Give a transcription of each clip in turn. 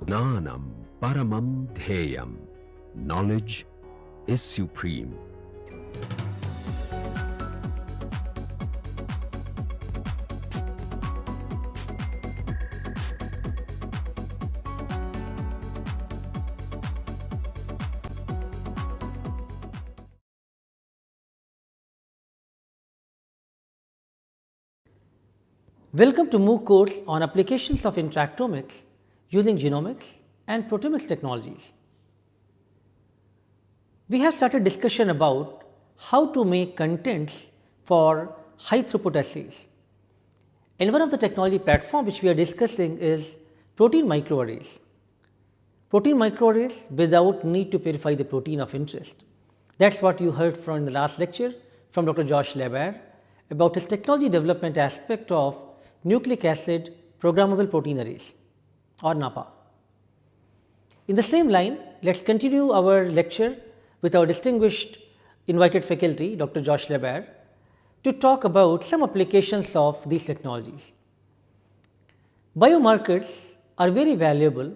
Jnanam paramam dhyayam. Knowledge is supreme. Welcome to MOOC course on applications of interactomics using genomics and proteomics technologies. We have started discussion about how to make contents for high throughput assays. And one of the technology platform which we are discussing is protein microarrays. Protein microarrays without need to purify the protein of interest. That is what you heard from the last lecture from Dr. Josh Laber about his technology development aspect of nucleic acid programmable protein arrays or NAPA. In the same line, let us continue our lecture with our distinguished invited faculty Dr. Josh Laber to talk about some applications of these technologies. Biomarkers are very valuable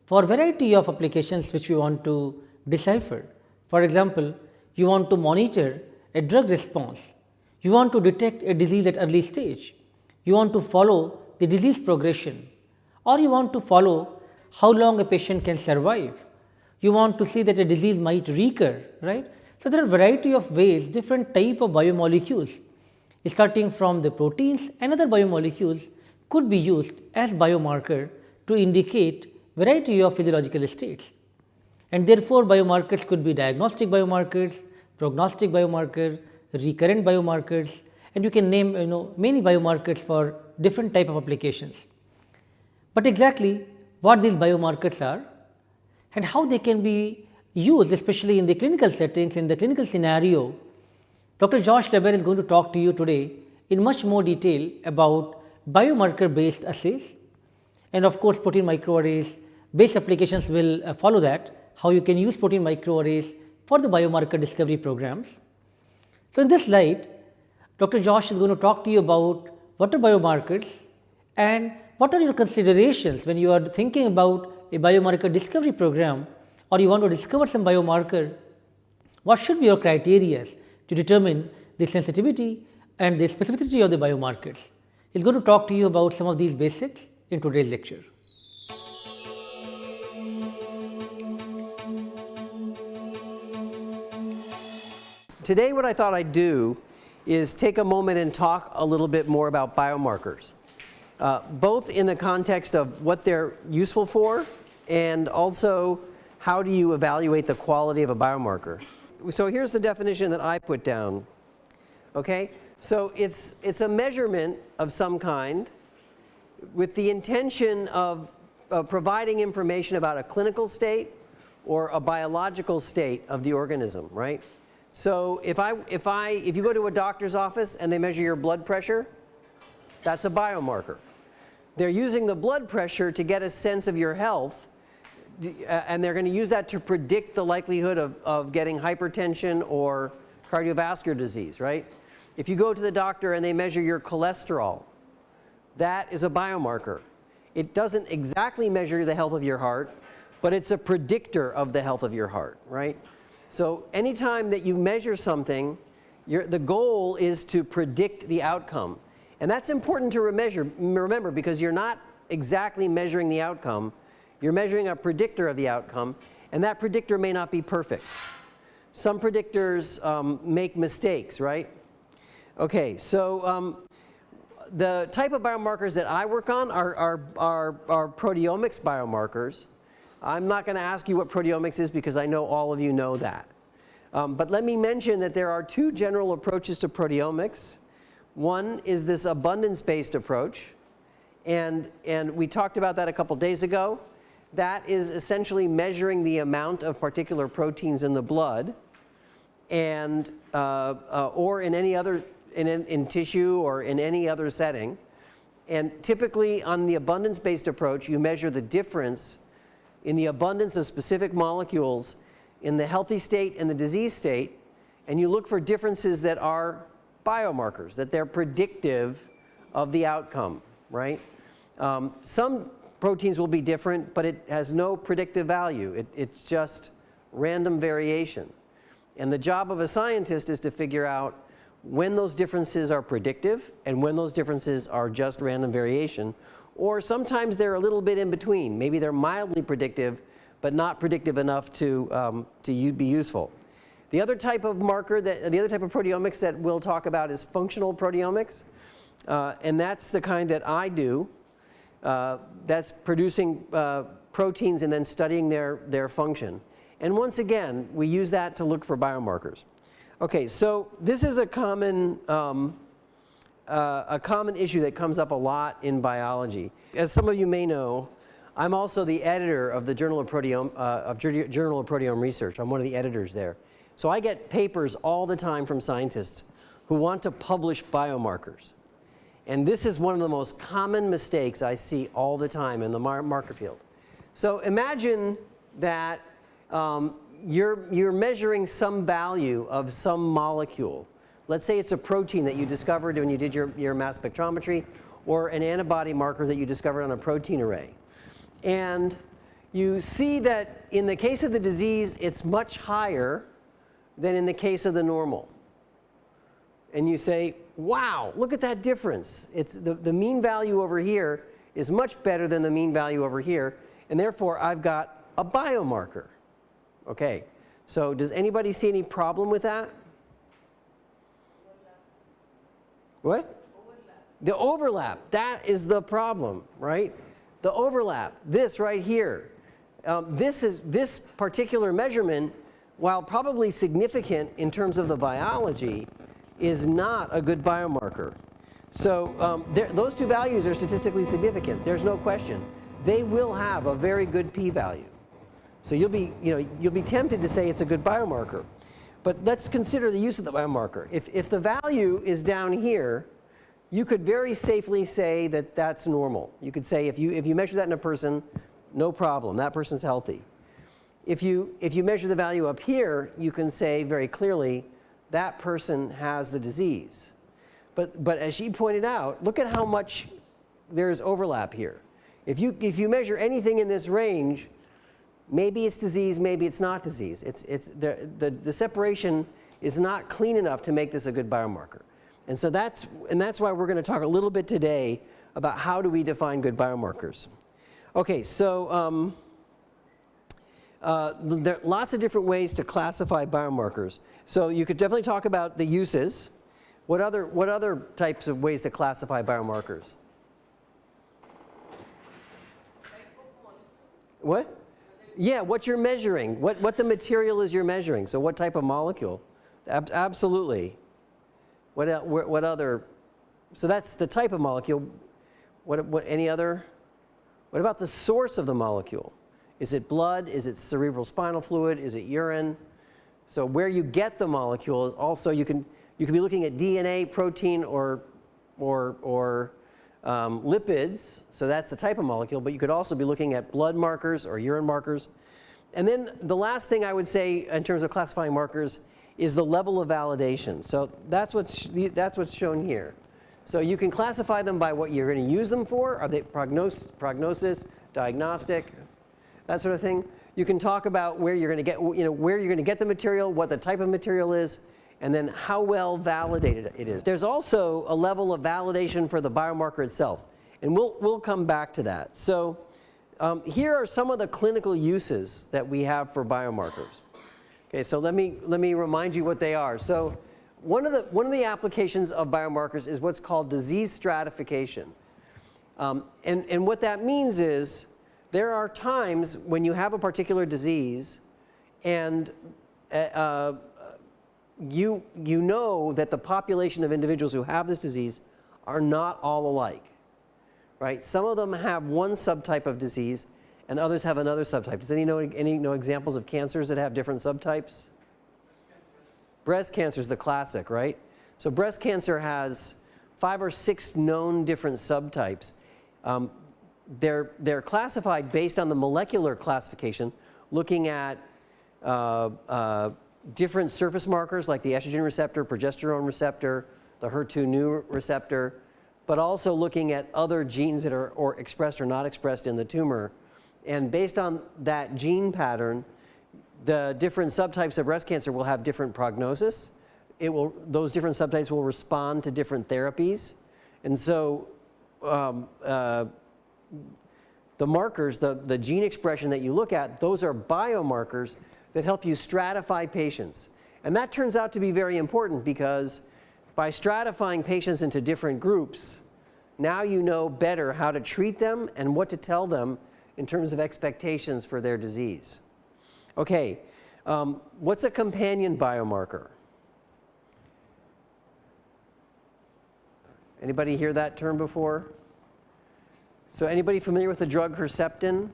for variety of applications which we want to decipher. For example, you want to monitor a drug response, you want to detect a disease at early stage, you want to follow the disease progression, or you want to follow how long a patient can survive. You want to see that a disease might recur, right. So, there are variety of ways, different type of biomolecules starting from the proteins and other biomolecules could be used as biomarker to indicate variety of physiological states. And therefore, biomarkers could be diagnostic biomarkers, prognostic biomarker, recurrent biomarkers, and you can name many biomarkers for different type of applications. But exactly what these biomarkers are and how they can be used, especially in the clinical settings, in the clinical scenario, Dr. Josh Laber is going to talk to you today in much more detail about biomarker based assays, and of course, protein microarrays based applications will follow that, how you can use protein microarrays for the biomarker discovery programs. So, in this slide, Dr. Josh is going to talk to you about what are biomarkers and what are your considerations when you are thinking about a biomarker discovery program, or you want to discover some biomarker. What should be your criteria to determine the sensitivity and the specificity of the biomarkers? He is going to talk to you about some of these basics in today's lecture. Today what I thought I'd do is take a moment and talk a little bit more about biomarkers, both in the context of what they're useful for and also how do you evaluate the quality of a biomarker. So here's the definition that I put down. Okay? So it's a measurement of some kind with the intention of providing information about a clinical state or a biological state of the organism, right? So if you go to a doctor's office and they measure your blood pressure, that's a biomarker. They're using the blood pressure to get a sense of your health, and they're going to use that to predict the likelihood of getting hypertension or cardiovascular disease, right? If you go to the doctor and they measure your cholesterol, that is a biomarker. It doesn't exactly measure the health of your heart, but it's a predictor of the health of your heart, right? So anytime that you measure something, the goal is to predict the outcome. And that's important to remember, because you're not exactly measuring the outcome, you're measuring a predictor of the outcome, and that predictor may not be perfect. Some predictors make mistakes, right? Okay, so the type of biomarkers that I work on are proteomics biomarkers. I'm not going to ask you what proteomics is because I know all of you know that. But let me mention that there are two general approaches to proteomics. One is this abundance-based approach, and we talked about that a couple days ago. That is essentially measuring the amount of particular proteins in the blood, and or in any other in tissue or in any other setting. And typically on the abundance-based approach, you measure the difference in the abundance of specific molecules in the healthy state and the disease state, and you look for differences that are biomarkers, that they're predictive of the outcome, right? Some proteins will be different, but it has no predictive value. It's just random variation. And the job of a scientist is to figure out when those differences are predictive and when those differences are just random variation, or sometimes they're a little bit in between. Maybe they're mildly predictive, but not predictive enough to be useful. The other type of marker, the other type of proteomics that we'll talk about is functional proteomics, and that's the kind that I do. That's producing proteins and then studying their function. And once again, we use that to look for biomarkers. Okay, so this is a common issue that comes up a lot in biology. As some of you may know, I'm also the editor of the Journal of Proteome Research. I'm one of the editors there. So I get papers all the time from scientists who want to publish biomarkers. And this is one of the most common mistakes I see all the time in the marker field. So imagine that you're measuring some value of some molecule. Let's say it's a protein that you discovered when you did your mass spectrometry, or an antibody marker that you discovered on a protein array. And you see that in the case of the disease, it's much higher than in the case of the normal. And you say, wow, look at that difference. It's the mean value over here is much better than the mean value over here, and therefore I've got a biomarker. Okay, so does anybody see any problem with that? What? The overlap, that is the problem, right? The overlap, this right here. This particular measurement, while probably significant in terms of the biology, is not a good biomarker. So those two values are statistically significant. There's no question. They will have a very good p-value. So you'll be tempted to say it's a good biomarker. But let's consider the use of the biomarker. If the value is down here, you could very safely say that that's normal. You could say if you measure that in a person, no problem, that person's healthy. If you measure the value up here, you can say very clearly that person has the disease. But as she pointed out, look at how much there is overlap here. If you measure anything in this range, maybe it's disease, maybe it's not disease. The separation is not clean enough to make this a good biomarker. And so that's why we're going to talk a little bit today about how do we define good biomarkers. Okay, so there are lots of different ways to classify biomarkers. So you could definitely talk about the uses. What other types of ways to classify biomarkers? What? Yeah, what you're measuring, what the material is you're measuring. So what type of molecule? Absolutely. What other? So that's the type of molecule. What any other? What about the source of the molecule? Is it blood? Is it cerebral spinal fluid? Is it urine? So where you get the molecule is also you can be looking at DNA, protein, or lipids. So that's the type of molecule. But you could also be looking at blood markers or urine markers. And then the last thing I would say in terms of classifying markers is the level of validation. So that's what's shown here. So you can classify them by what you're going to use them for. Are they prognosis, diagnostic, that sort of thing. You can talk about where you're going to get the material, what the type of material is, and then how well validated it is. There's also a level of validation for the biomarker itself, and we'll come back to that. So here are some of the clinical uses that we have for biomarkers. Okay, so let me remind you what they are. So one of the applications of biomarkers is what's called disease stratification, and what that means is there are times when you have a particular disease, and you know that the population of individuals who have this disease are not all alike, right? Some of them have one subtype of disease, and others have another subtype. Does any know examples of cancers that have different subtypes? Breast cancer is the classic, right? So breast cancer has 5 or 6 known different subtypes. They're classified based on the molecular classification, looking at different surface markers like the estrogen receptor, progesterone receptor, the HER2/neu receptor, but also looking at other genes that are or expressed or not expressed in the tumor. And based on that gene pattern, the different subtypes of breast cancer will have different prognosis. Those different subtypes will respond to different therapies. And so the markers, the gene expression that you look at, those are biomarkers that help you stratify patients. And that turns out to be very important because by stratifying patients into different groups, now you know better how to treat them and what to tell them in terms of expectations for their disease. Okay, what's a companion biomarker? Anybody hear that term before? So anybody familiar with the drug Herceptin?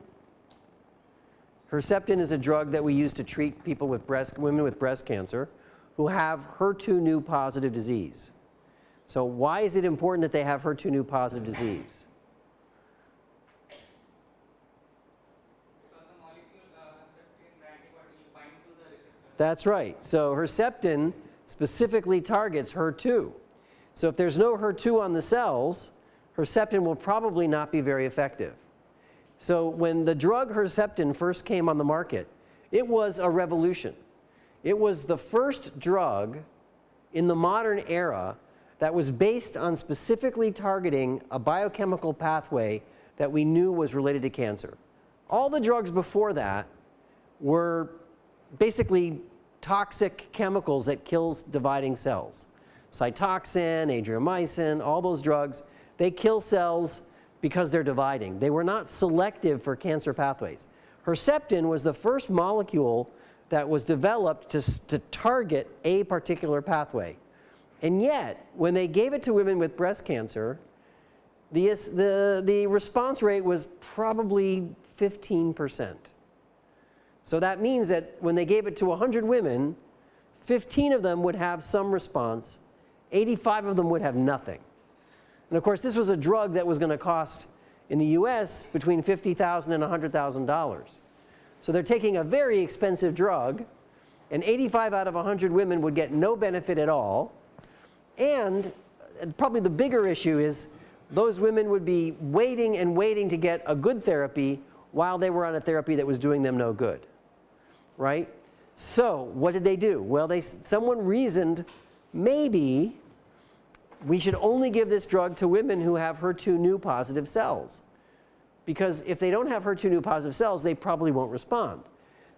Herceptin is a drug that we use to treat people with women with breast cancer who have HER2/neu positive disease. So why is it important that they have HER2/neu positive disease? Because the molecule Herceptin, the antibody will bind to the receptor. That's right. So Herceptin specifically targets HER2. So if there's no HER2 on the cells, Herceptin will probably not be very effective. So when the drug Herceptin first came on the market, it was a revolution. It was the first drug in the modern era that was based on specifically targeting a biochemical pathway that we knew was related to cancer. All the drugs before that were basically toxic chemicals that kills dividing cells. Cytoxin, adriamycin, all those drugs, they kill cells because they're dividing. They were not selective for cancer pathways. Herceptin was the first molecule that was developed to target a particular pathway. And yet, when they gave it to women with breast cancer, the response rate was probably 15%. So that means that when they gave it to 100 women, 15 of them would have some response, 85 of them would have nothing. And of course, this was a drug that was going to cost in the US between $50,000 and $100,000. So they're taking a very expensive drug, and 85 out of 100 women would get no benefit at all. And probably the bigger issue is those women would be waiting and waiting to get a good therapy while they were on a therapy that was doing them no good, right? So what did they do? Well, someone reasoned maybe we should only give this drug to women who have HER2/neu positive cells. Because if they don't have HER2/neu positive cells, they probably won't respond.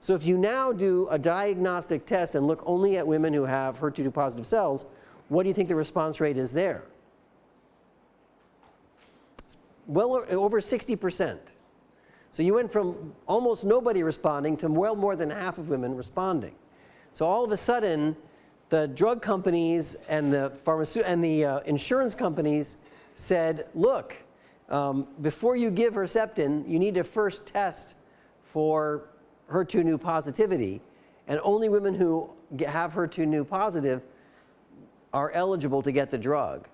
So if you now do a diagnostic test and look only at women who have HER2/neu positive cells, what do you think the response rate is there? Well over 60%. So you went from almost nobody responding to well more than half of women responding. So all of a sudden, the drug companies and the insurance companies said, look, before you give Herceptin, you need to first test for HER2/neu positivity, and only women who have HER2/neu positive are eligible to get the drug.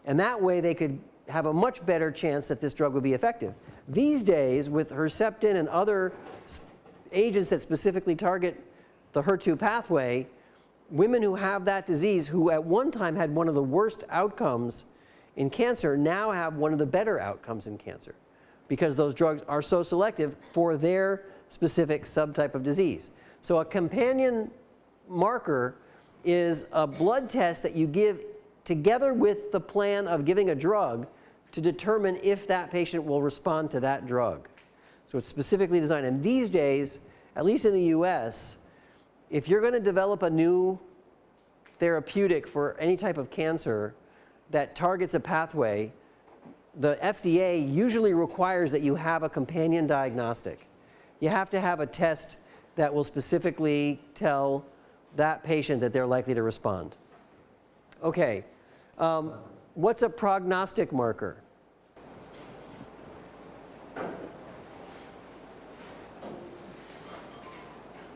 And that way they could have a much better chance that this drug would be effective. These days, with Herceptin and other agents that specifically target the HER2 pathway, women who have that disease, who at one time had one of the worst outcomes in cancer, now have one of the better outcomes in cancer because those drugs are so selective for their specific subtype of disease. So a companion marker is a blood test that you give together with the plan of giving a drug to determine if that patient will respond to that drug. So it's specifically designed. And these days, at least in the US, if you're going to develop a new therapeutic for any type of cancer that targets a pathway, the FDA usually requires that you have a companion diagnostic. You have to have a test that will specifically tell that patient that they're likely to respond. Okay, what's a prognostic marker?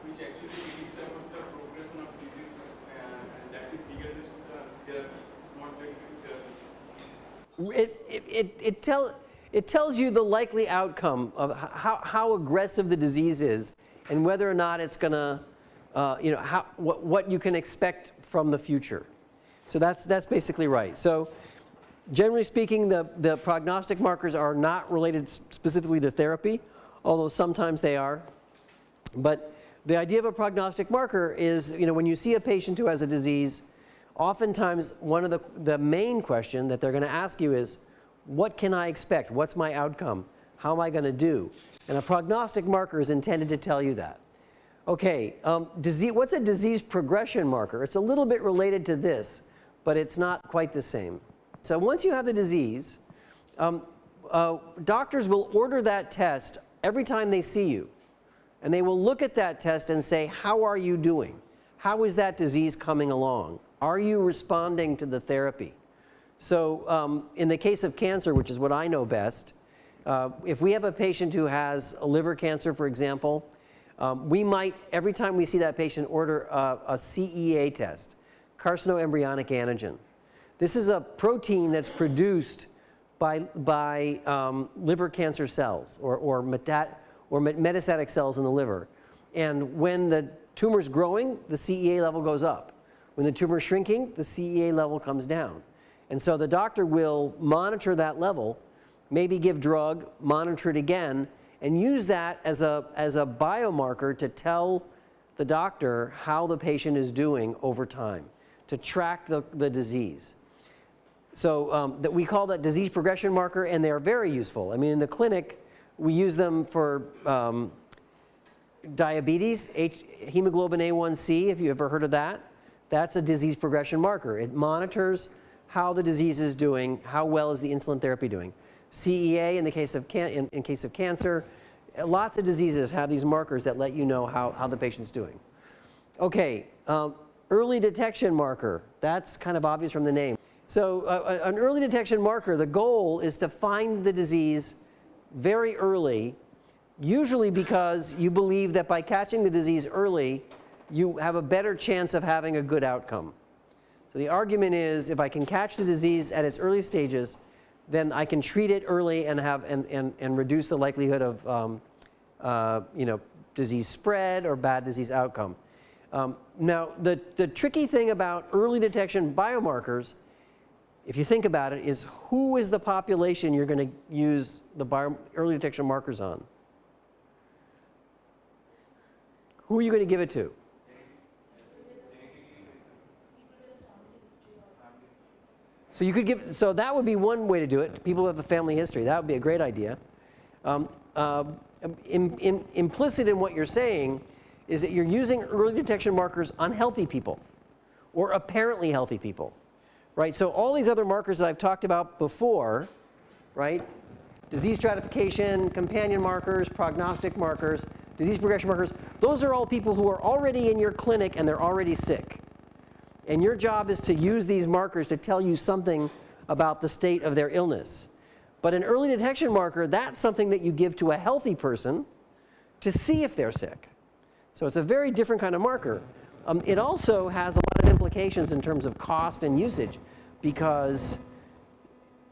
Which actually is about the progression of disease, and that is eagerness to the therapy. It's not like It tells you the likely outcome of how aggressive the disease is and whether or not it's going to, what you can expect from the future. So that's basically right. So Generally speaking, the prognostic markers are not related specifically to therapy, although sometimes they are. But the idea of a prognostic marker is, when you see a patient who has a disease, oftentimes one of the main question that they're going to ask you is, what can I expect? What's my outcome? How am I going to do? And a prognostic marker is intended to tell you that. Okay, what's a disease progression marker? It's a little bit related to this, but it's not quite the same. So once you have the disease, doctors will order that test every time they see you. And they will look at that test and say, how are you doing? How is that disease coming along? Are you responding to the therapy? So in the case of cancer, which is what I know best, if we have a patient who has a liver cancer, for example, we might, every time we see that patient, order a CEA test, carcinoembryonic antigen. This is a protein that's produced by liver cancer cells or metastatic cells in the liver. And when the tumor's growing, the CEA level goes up. When the tumor's shrinking, the CEA level comes down. And so the doctor will monitor that level, maybe give drug, monitor it again, and use that as a biomarker to tell the doctor how the patient is doing over time, to track the disease. So that we call that disease progression marker, and they are very useful. I mean, in the clinic, we use them for diabetes, hemoglobin A1C, if you ever heard of that. That's a disease progression marker. It monitors how the disease is doing, how well is the insulin therapy doing. CEA in the case of in case of cancer, lots of diseases have these markers that let you know how the patient's doing. Okay, early detection marker. That's kind of obvious from the name. So an early detection marker, the goal is to find the disease very early, usually because you believe that by catching the disease early, you have a better chance of having a good outcome. So the argument is, if I can catch the disease at its early stages, then I can treat it early and and reduce the likelihood of disease spread or bad disease outcome. Now the tricky thing about early detection biomarkers, if you think about it, is who is the population you're going to use the early detection markers on? Who are you going to give it to? So you could give, so that would be one way to do it. People who have a family history, that would be a great idea. Implicit in what you're saying is that you're using early detection markers on healthy people or apparently healthy people, right? So all these other markers that I've talked about before, right? Disease stratification, companion markers, prognostic markers, disease progression markers, those are all people who are already in your clinic and they're already sick. And your job is to use these markers to tell you something about the state of their illness. But an early detection marker, that's something that you give to a healthy person to see if they're sick. So it's a very different kind of marker. It also has a lot of implications in terms of cost and usage, because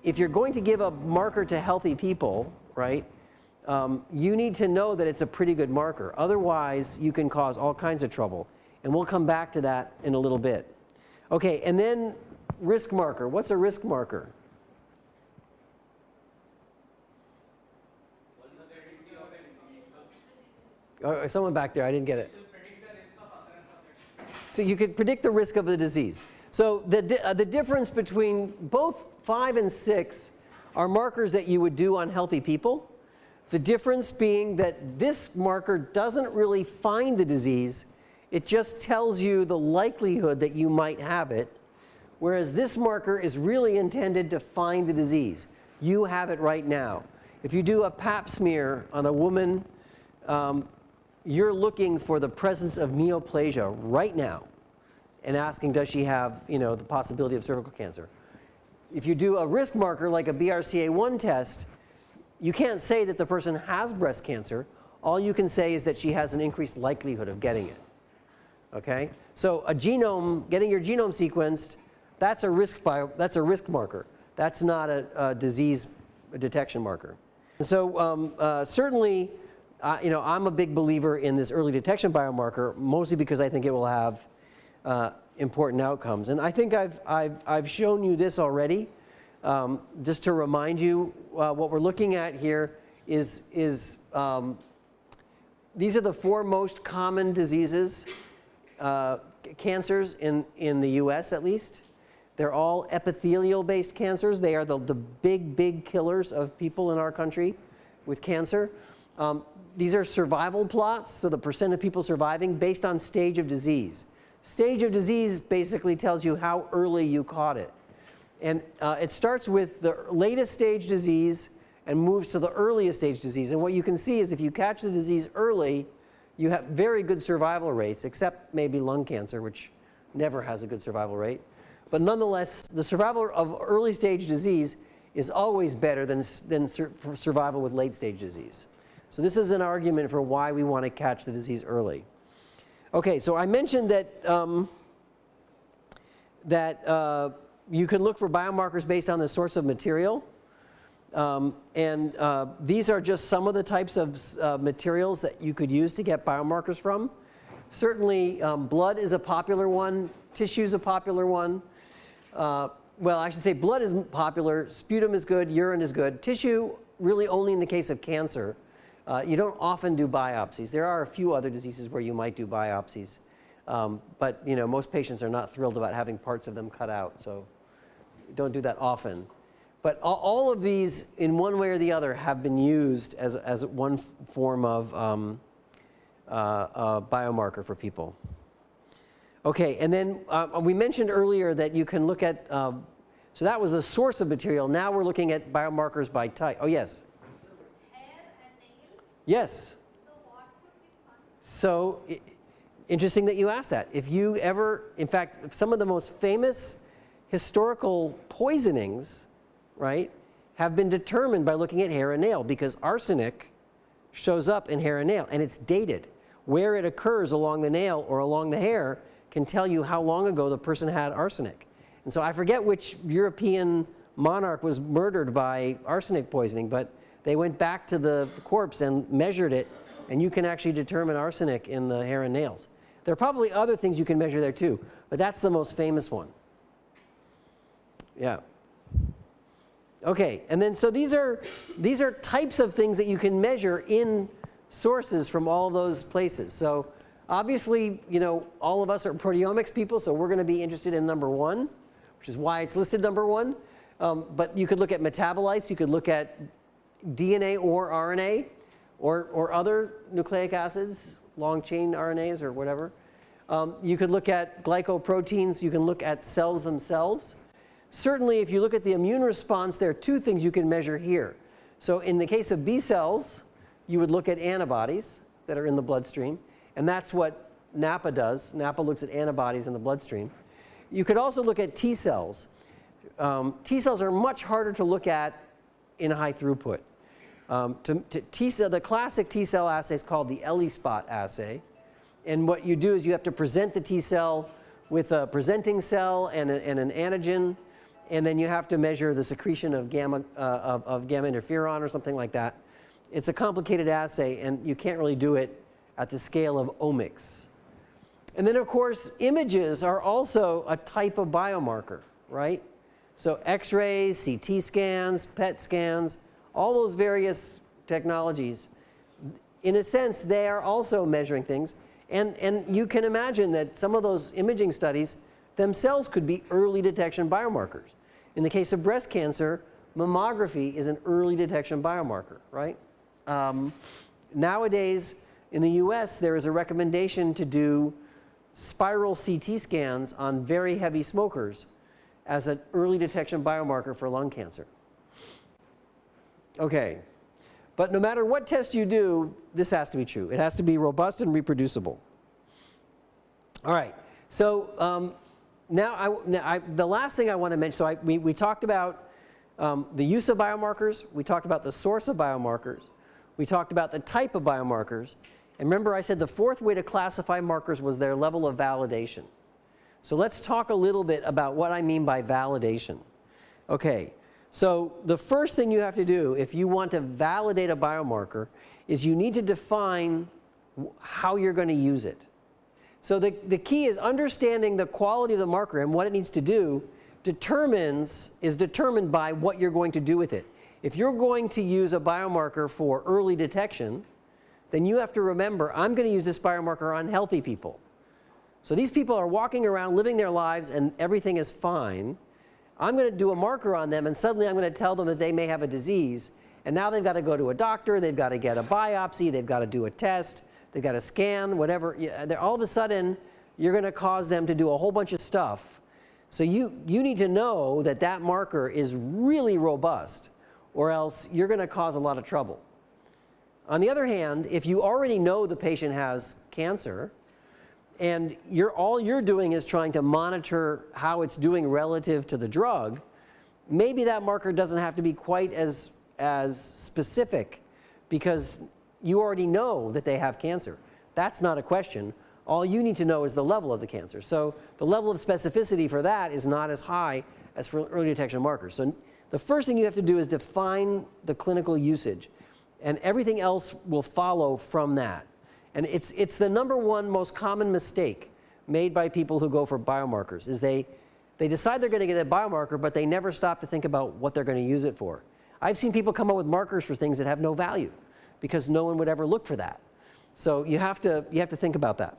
if you're going to give a marker to healthy people, right, you need to know that it's a pretty good marker. Otherwise, you can cause all kinds of trouble. And we'll come back to that in a little bit. Okay, and then risk marker. What's a risk marker? Oh, someone back there, I didn't get it. So you could predict the risk of the disease. So the difference between both 5 and 6 are markers that you would do on healthy people. The difference being that this marker doesn't really find the disease. It just tells you the likelihood that you might have it, whereas this marker is really intended to find the disease. You have it right now. If you do a pap smear on a woman, you're looking for the presence of neoplasia right now and asking, does she have, the possibility of cervical cancer? If you do a risk marker like a BRCA1 test, you can't say that the person has breast cancer. All you can say is that she has an increased likelihood of getting it. Okay? So a genome, getting your genome sequenced, that's a risk marker. That's not a disease detection marker. So certainly, I'm a big believer in this early detection biomarker, mostly because I think it will have important outcomes. And I think I've shown you this already. Just to remind you, what we're looking at here is these are the 4 most common diseases, cancers in the US at least. They're all epithelial-based cancers. They are the big killers of people in our country with cancer. These are survival plots, so the percent of people surviving based on stage of disease. Stage of disease basically tells you how early you caught it. And it starts with the latest stage disease and moves to the earliest stage disease. And what you can see is if you catch the disease early, you have very good survival rates, except maybe lung cancer, which never has a good survival rate. But nonetheless, the survival of early stage disease is always better than survival with late stage disease. So this is an argument for why we want to catch the disease early. Okay, so I mentioned that you can look for biomarkers based on the source of material. These are just some of the types of materials that you could use to get biomarkers from. Certainly, blood is a popular one. Tissue is a popular one. Well, I should say blood is popular. Sputum is good. Urine is good. Tissue, really only in the case of cancer. You don't often do biopsies. There are a few other diseases where you might do biopsies. But most patients are not thrilled about having parts of them cut out. So don't do that often. But all of these, in one way or the other, have been used as one form of biomarker for people. Okay, and then we mentioned earlier that you can look at, so that was a source of material. Now we're looking at biomarkers by type. Oh, yes? Hair and nail? Yes. So what could be fun? So interesting that you asked that. If you ever, in fact, some of the most famous historical poisonings, right, have been determined by looking at hair and nail, because arsenic shows up in hair and nail, and it's dated. Where it occurs along the nail or along the hair can tell you how long ago the person had arsenic. And so I forget which European monarch was murdered by arsenic poisoning, but they went back to the corpse and measured it, and you can actually determine arsenic in the hair and nails. There are probably other things you can measure there too, but that's the most famous one. Yeah. Okay, and then so these are types of things that you can measure in sources from all those places. So obviously, all of us are proteomics people, so we're going to be interested in number 1, which is why it's listed number 1. But you could look at metabolites, you could look at DNA or RNA, or other nucleic acids, long chain RNAs or whatever. You could look at glycoproteins, you can look at cells themselves. Certainly, if you look at the immune response, there are 2 things you can measure here. So in the case of B cells, you would look at antibodies that are in the bloodstream, and that's what NAPA does. NAPA looks at antibodies in the bloodstream. You could also look at T cells. T cells are much harder to look at in high throughput. The classic T cell assay is called the ELISpot assay, and what you do is you have to present the T cell with a presenting cell and an antigen, and then you have to measure the secretion of gamma interferon or something like that. It's a complicated assay, and you can't really do it at the scale of omics. And then, of course, images are also a type of biomarker, right? So X-rays, CT scans, PET scans, all those various technologies, in a sense, they are also measuring things. And you can imagine that some of those imaging studies themselves could be early detection biomarkers. In the case of breast cancer, mammography is an early detection biomarker, right? Nowadays, in the US, there is a recommendation to do spiral CT scans on very heavy smokers as an early detection biomarker for lung cancer. Okay, but no matter what test you do, this has to be true. It has to be robust and reproducible. All right, so the last thing I want to mention, so we talked about the use of biomarkers, we talked about the source of biomarkers, we talked about the type of biomarkers, and remember I said the 4th way to classify markers was their level of validation. So let's talk a little bit about what I mean by validation. Okay, so the first thing you have to do if you want to validate a biomarker is you need to define how you're going to use it. So the key is understanding the quality of the marker and what it needs to do is determined by what you're going to do with it. If you're going to use a biomarker for early detection, then you have to remember, I'm going to use this biomarker on healthy people. So these people are walking around living their lives and everything is fine. I'm going to do a marker on them and suddenly I'm going to tell them that they may have a disease, and now they've got to go to a doctor, they've got to get a biopsy, they've got to do a test, they've got to scan, whatever. All of a sudden, you're going to cause them to do a whole bunch of stuff. So you need to know that that marker is really robust, or else you're going to cause a lot of trouble. On the other hand, if you already know the patient has cancer, and all you're doing is trying to monitor how it's doing relative to the drug, maybe that marker doesn't have to be quite as specific, because you already know that they have cancer. That's not a question. All you need to know is the level of the cancer. So the level of specificity for that is not as high as for early detection markers. So the first thing you have to do is define the clinical usage, and everything else will follow from that. And it's the #1 most common mistake made by people who go for biomarkers, is they decide they're going to get a biomarker, but they never stop to think about what they're going to use it for. I've seen people come up with markers for things that have no value, because no one would ever look for that. So you have to think about that.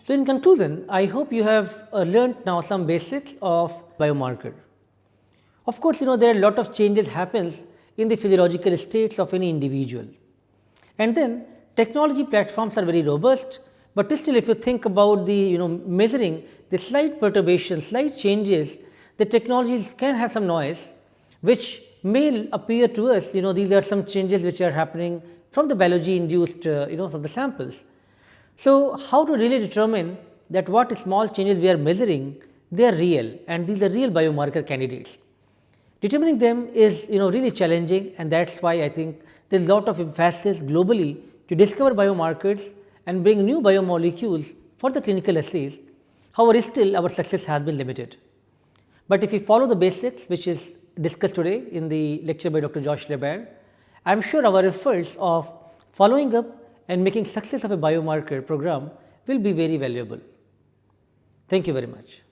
So in conclusion, I hope you have learnt now some basics of biomarker. Of course, there are a lot of changes happens in the physiological states of any individual. And then technology platforms are very robust, but still if you think about the measuring the slight perturbations, slight changes, the technologies can have some noise, which may appear to us these are some changes which are happening from the biology induced from the samples. So how to really determine that what small changes we are measuring, they are real, and these are real biomarker candidates. Determining them is really challenging, and that's why I think there is a lot of emphasis globally to discover biomarkers and bring new biomolecules for the clinical assays. However, still our success has been limited. But if we follow the basics which is discussed today in the lecture by Dr. Josh LeBaer, I am sure our efforts of following up and making success of a biomarker program will be very valuable. Thank you very much.